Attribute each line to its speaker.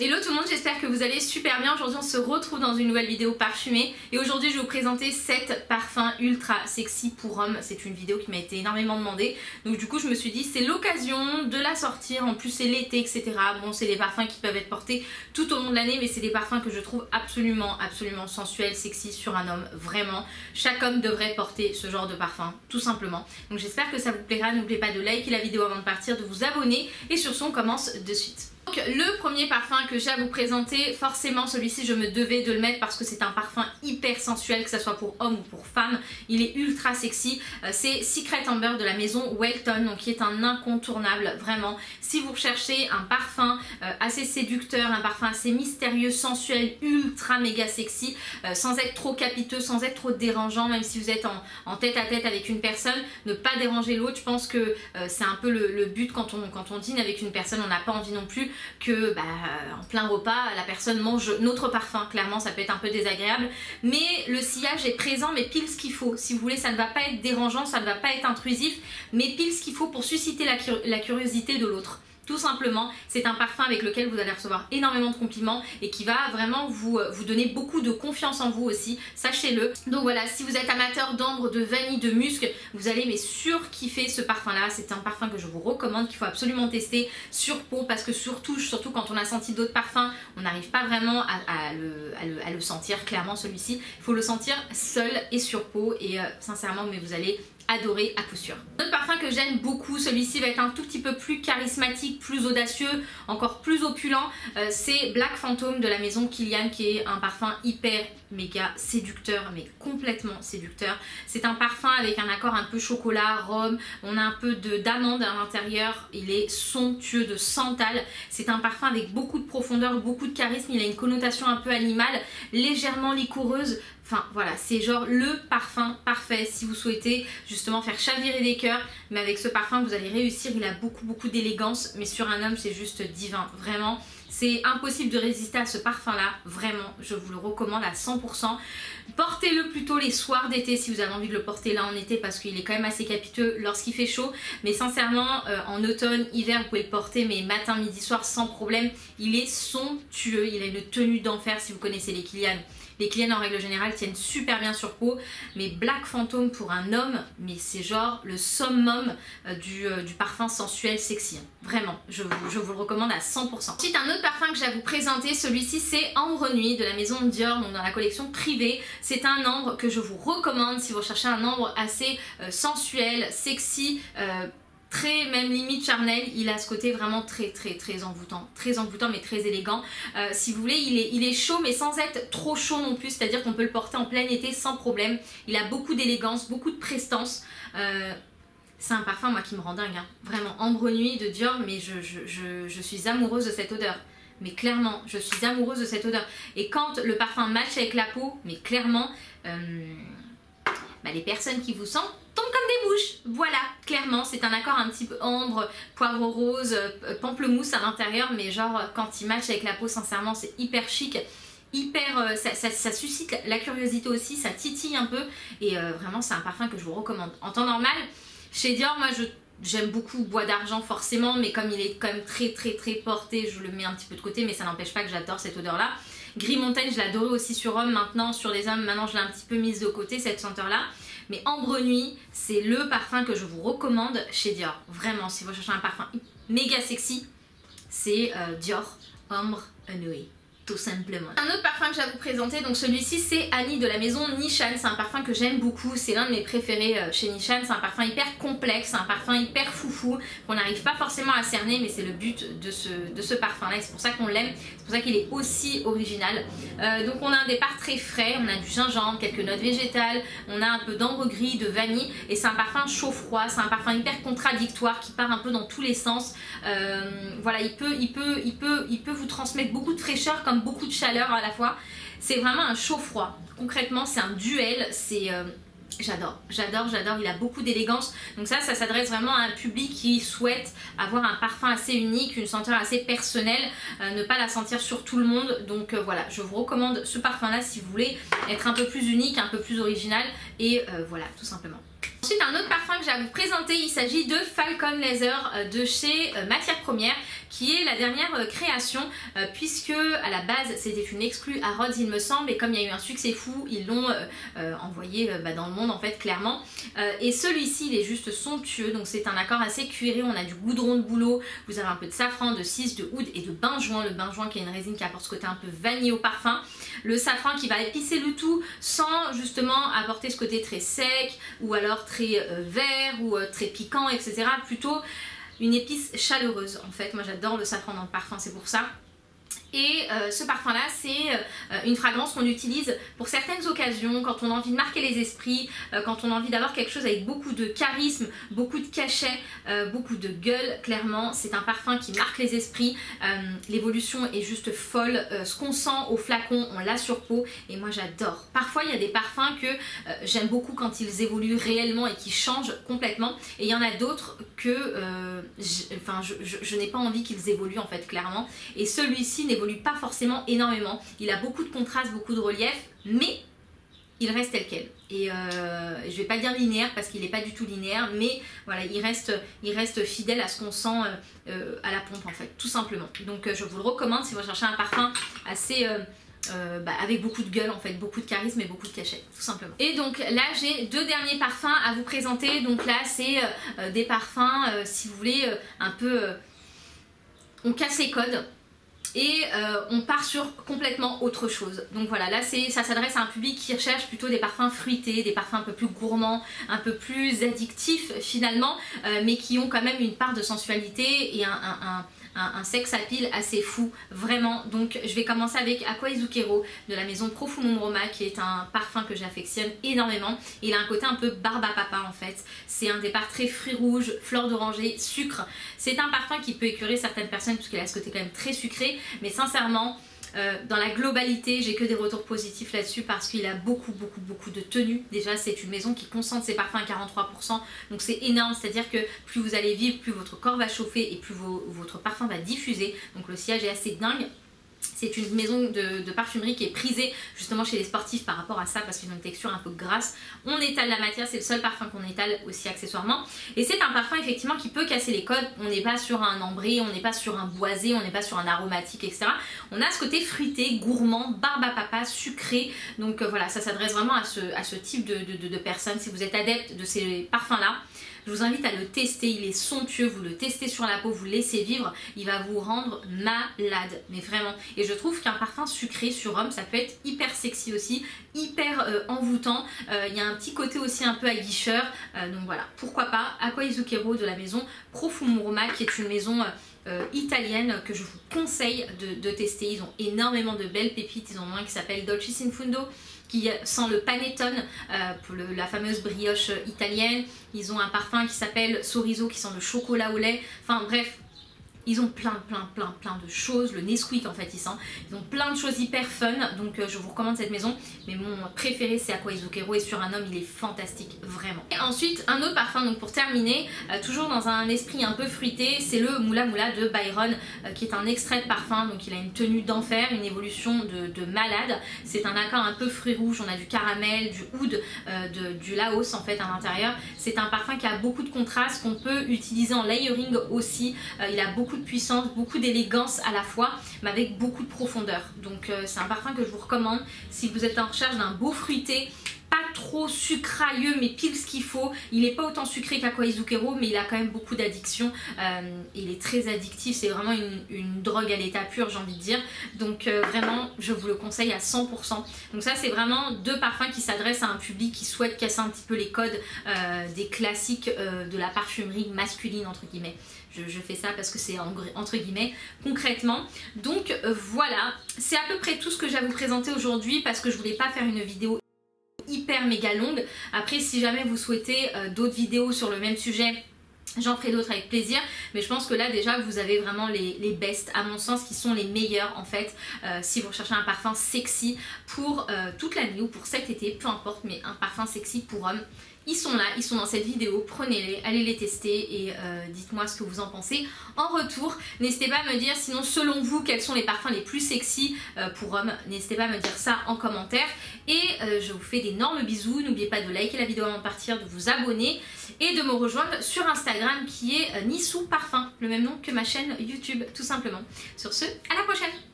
Speaker 1: Hello tout le monde, j'espère que vous allez super bien. Aujourd'hui on se retrouve dans une nouvelle vidéo parfumée et aujourd'hui je vais vous présenter 7 parfums ultra sexy pour hommes. C'est une vidéo qui m'a été énormément demandée, donc du coup je me suis dit c'est l'occasion de la sortir. En plus c'est l'été, etc. Bon, c'est des parfums qui peuvent être portés tout au long de l'année, mais c'est des parfums que je trouve absolument sensuels, sexy sur un homme. Vraiment, chaque homme devrait porter ce genre de parfum, tout simplement. Donc j'espère que ça vous plaira. N'oubliez pas de liker la vidéo avant de partir, de vous abonner et sur ce on commence de suite. Donc le premier parfum que j'ai à vous présenter, forcément celui-ci je me devais de le mettre parce que c'est un parfum hyper sensuel, que ce soit pour homme ou pour femme. Il est ultra sexy, c'est Secret Amber de la maison Welton, donc qui est un incontournable vraiment. Si vous recherchez un parfum assez séducteur, un parfum assez mystérieux, sensuel, ultra méga sexy, sans être trop capiteux, sans être trop dérangeant, même si vous êtes en tête à tête avec une personne, ne pas déranger l'autre. Je pense que c'est un peu le but quand on dîne avec une personne. On n'a pas envie non plus que en plein repas la personne mange notre parfum. Clairement ça peut être un peu désagréable, mais le sillage est présent, mais pile ce qu'il faut. Si vous voulez, ça ne va pas être dérangeant, ça ne va pas être intrusif, mais pile ce qu'il faut pour susciter la curiosité de l'autre. Tout simplement, c'est un parfum avec lequel vous allez recevoir énormément de compliments et qui va vraiment vous donner beaucoup de confiance en vous aussi, sachez-le. Donc voilà, si vous êtes amateur d'ambre, de vanille, de musc, vous allez mais surkiffer ce parfum là. C'est un parfum que je vous recommande, qu'il faut absolument tester sur peau, parce que surtout quand on a senti d'autres parfums, on n'arrive pas vraiment à le sentir. Clairement celui-ci, il faut le sentir seul et sur peau, et sincèrement mais vous allez adorer à coup sûr. Un autre parfum que j'aime beaucoup, celui-ci va être un tout petit peu plus charismatique, plus audacieux, encore plus opulent, c'est Black Phantom de la maison Kilian, qui est un parfum hyper méga séducteur, mais complètement séducteur. C'est un parfum avec un accord un peu chocolat, rhum, on a un peu d'amande à l'intérieur, il est somptueux, de santal. C'est un parfum avec beaucoup de profondeur, beaucoup de charisme, il a une connotation un peu animale, légèrement liquoreuse. Enfin voilà, c'est genre le parfum parfait si vous souhaitez justement faire chavirer des cœurs, mais avec ce parfum vous allez réussir. Il a beaucoup d'élégance, mais sur un homme c'est juste divin, vraiment. C'est impossible de résister à ce parfum là, vraiment, je vous le recommande à 100%. Portez-le plutôt les soirs d'été si vous avez envie de le porter là en été, parce qu'il est quand même assez capiteux lorsqu'il fait chaud, mais sincèrement en automne, hiver vous pouvez le porter mais matin, midi, soir sans problème. Il est somptueux, il a une tenue d'enfer. Si vous connaissez les Kilian, les Kilian en règle générale tiennent super bien sur peau, mais Black Phantom pour un homme, mais c'est genre le summum du parfum sensuel sexy. Vraiment, je vous le recommande à 100%. Ensuite, un autre parfum que j'ai à vous présenter, celui-ci c'est Ambre Nuit de la maison Dior, donc dans la collection privée. C'est un ambre que je vous recommande si vous recherchez un ambre assez sensuel, sexy, très même limite charnel. Il a ce côté vraiment très envoûtant mais très élégant. Si vous voulez, il est chaud mais sans être trop chaud non plus, c'est à dire qu'on peut le porter en plein été sans problème. Il a beaucoup d'élégance, beaucoup de prestance. C'est un parfum moi qui me rend dingue, hein. Vraiment, Ambre Nuit de Dior, mais je suis amoureuse de cette odeur. Mais clairement, je suis amoureuse de cette odeur. Et quand le parfum match avec la peau, mais clairement, les personnes qui vous sentent tombent comme des mouches. Voilà, clairement, c'est un accord un petit peu ambre, poivre rose, pamplemousse à l'intérieur, mais genre quand il match avec la peau, sincèrement, c'est hyper chic. Hyper, ça suscite la curiosité aussi, ça titille un peu, et vraiment c'est un parfum que je vous recommande. En temps normal, chez Dior, moi j'aime beaucoup Bois d'Argent forcément, mais comme il est quand même très porté, je le mets un petit peu de côté, mais ça n'empêche pas que j'adore cette odeur là. Gris Montagne, je l'adorais aussi sur homme, maintenant sur les hommes, maintenant je l'ai un petit peu mise de côté cette senteur là. Mais Ambre Nuit, c'est le parfum que je vous recommande chez Dior. Vraiment, si vous cherchez un parfum méga sexy, c'est Dior Ambre Nuit. Tout simplement. Un autre parfum que j'ai à vous présenter, donc celui-ci c'est Annie de la maison Nishan. C'est un parfum que j'aime beaucoup, c'est l'un de mes préférés chez Nishan. C'est un parfum hyper complexe, un parfum hyper foufou qu'on n'arrive pas forcément à cerner, mais c'est le but de ce parfum là et c'est pour ça qu'on l'aime, c'est pour ça qu'il est aussi original. Donc on a un départ très frais, on a du gingembre, quelques notes végétales, on a un peu d'ambre gris, de vanille, et c'est un parfum chaud-froid, c'est un parfum hyper contradictoire qui part un peu dans tous les sens. Voilà, il peut vous transmettre beaucoup de fraîcheur comme beaucoup de chaleur à la fois. C'est vraiment un chaud-froid. Concrètement, c'est un duel. C'est j'adore, il a beaucoup d'élégance. Donc ça s'adresse vraiment à un public qui souhaite avoir un parfum assez unique, une senteur assez personnelle, ne pas la sentir sur tout le monde. Donc voilà, je vous recommande ce parfum là si vous voulez être un peu plus unique, un peu plus original, et voilà, tout simplement. Ensuite, un autre parfum que j'ai à vous présenter, il s'agit de Falcon Leather de chez Matières Premières, qui est la dernière création puisque à la base c'était une exclue à Rhodes il me semble, et comme il y a eu un succès fou ils l'ont envoyé dans le monde en fait clairement. Et celui-ci il est juste somptueux, donc c'est un accord assez cuiré, on a du goudron de bouleau, vous avez un peu de safran, de cis, de oud et de benjoin, le benjoin qui est une résine qui apporte ce côté un peu vanille au parfum, le safran qui va épicer le tout sans justement apporter ce côté très sec ou alors très vert ou très piquant, etc. Plutôt une épice chaleureuse en fait. Moi j'adore le safran dans le parfum, c'est pour ça. Et ce parfum là c'est une fragrance qu'on utilise pour certaines occasions, quand on a envie de marquer les esprits, quand on a envie d'avoir quelque chose avec beaucoup de charisme, beaucoup de cachet, beaucoup de gueule. Clairement c'est un parfum qui marque les esprits, l'évolution est juste folle, ce qu'on sent au flacon on l'a sur peau et moi j'adore. Parfois il y a des parfums que j'aime beaucoup quand ils évoluent réellement et qui changent complètement, et il y en a d'autres que je n'ai pas envie qu'ils évoluent en fait clairement, et celui-ci n'évolue pas forcément énormément, il a beaucoup de contraste, beaucoup de relief, mais il reste tel quel. Et je vais pas dire linéaire parce qu'il n'est pas du tout linéaire, mais voilà, il reste fidèle à ce qu'on sent à la pompe en fait, tout simplement. Donc je vous le recommande si vous cherchez un parfum assez avec beaucoup de gueule en fait, beaucoup de charisme et beaucoup de cachet, tout simplement. Et donc là j'ai deux derniers parfums à vous présenter. Donc là c'est des parfums si vous voulez un peu on casse les codes et on part sur complètement autre chose. Donc voilà, là ça s'adresse à un public qui recherche plutôt des parfums fruités, des parfums un peu plus gourmands, un peu plus addictifs finalement, mais qui ont quand même une part de sensualité et un sex appeal assez fou, vraiment. Donc je vais commencer avec Aqua Zucchero de la maison Profumum Roma, qui est un parfum que j'affectionne énormément. Il a un côté un peu barbe à papa en fait. C'est un départ très fruits rouges, fleurs d'oranger, sucre. C'est un parfum qui peut écœurer certaines personnes parce qu'il a ce côté quand même très sucré, mais sincèrement dans la globalité j'ai que des retours positifs là-dessus parce qu'il a beaucoup de tenue. Déjà c'est une maison qui concentre ses parfums à 43%, donc c'est énorme, c'est à dire que plus vous allez vivre, plus votre corps va chauffer et plus votre parfum va diffuser, donc le sillage est assez dingue. C'est une maison de parfumerie qui est prisée justement chez les sportifs par rapport à ça, parce qu'ils ont une texture un peu grasse. On étale la matière, c'est le seul parfum qu'on étale aussi accessoirement. Et c'est un parfum effectivement qui peut casser les codes. On n'est pas sur un ambré, on n'est pas sur un boisé, on n'est pas sur un aromatique, etc. On a ce côté fruité, gourmand, barbe à papa, sucré. Donc voilà, ça s'adresse vraiment à ce type de personnes. Si vous êtes adepte de ces parfums-là, je vous invite à le tester, il est somptueux, vous le testez sur la peau, vous le laissez vivre, il va vous rendre malade, mais vraiment. Et je trouve qu'un parfum sucré sur homme, ça peut être hyper sexy aussi, hyper envoûtant, il y a un petit côté aussi un peu aguicheur, donc voilà, pourquoi pas. Aqua Zucchero de la maison Profumum Roma, qui est une maison italienne que je vous conseille de tester. Ils ont énormément de belles pépites, ils en ont un qui s'appelle Dolce in Fundo, qui sent le panettone, pour la fameuse brioche italienne. Ils ont un parfum qui s'appelle Sorriso qui sent le chocolat au lait. Enfin bref, ils ont plein de choses. Le Nesquik en fait ils ont plein de choses hyper fun, donc je vous recommande cette maison. Mais mon préféré c'est Aqua Zucchero, et sur un homme il est fantastique, vraiment. Et ensuite un autre parfum, donc pour terminer, toujours dans un esprit un peu fruité, c'est le Moula Moula de Byron, qui est un extrait de parfum. Donc il a une tenue d'enfer, une évolution de malade. C'est un accord un peu fruits rouges, on a du caramel, du oud, du Laos en fait à l'intérieur. C'est un parfum qui a beaucoup de contraste, qu'on peut utiliser en layering aussi. Il a beaucoup de puissance, beaucoup d'élégance à la fois, mais avec beaucoup de profondeur. Donc c'est un parfum que je vous recommande si vous êtes en recherche d'un beau fruité, pas trop sucrailleux mais pile ce qu'il faut. Il n'est pas autant sucré qu'Aqua Zucchero, mais il a quand même beaucoup d'addiction, il est très addictif, c'est vraiment une drogue à l'état pur, j'ai envie de dire. Donc vraiment je vous le conseille à 100%. Donc ça c'est vraiment deux parfums qui s'adressent à un public qui souhaite casser un petit peu les codes des classiques de la parfumerie masculine entre guillemets. Je fais ça parce que c'est entre guillemets concrètement. Donc voilà, c'est à peu près tout ce que j'ai à vous présenter aujourd'hui, parce que je voulais pas faire une vidéo hyper méga longue. Après si jamais vous souhaitez d'autres vidéos sur le même sujet, j'en ferai d'autres avec plaisir, mais je pense que là déjà vous avez vraiment les best à mon sens, qui sont les meilleurs en fait, si vous recherchez un parfum sexy pour toute l'année ou pour cet été, peu importe, mais un parfum sexy pour homme ils sont là, ils sont dans cette vidéo, prenez-les, allez les tester et dites-moi ce que vous en pensez en retour. N'hésitez pas à me dire sinon selon vous quels sont les parfums les plus sexy pour hommes, n'hésitez pas à me dire ça en commentaire et je vous fais d'énormes bisous, n'oubliez pas de liker la vidéo avant de partir, de vous abonner et de me rejoindre sur Instagram qui est Nissou Parfum, le même nom que ma chaîne YouTube tout simplement. Sur ce, à la prochaine!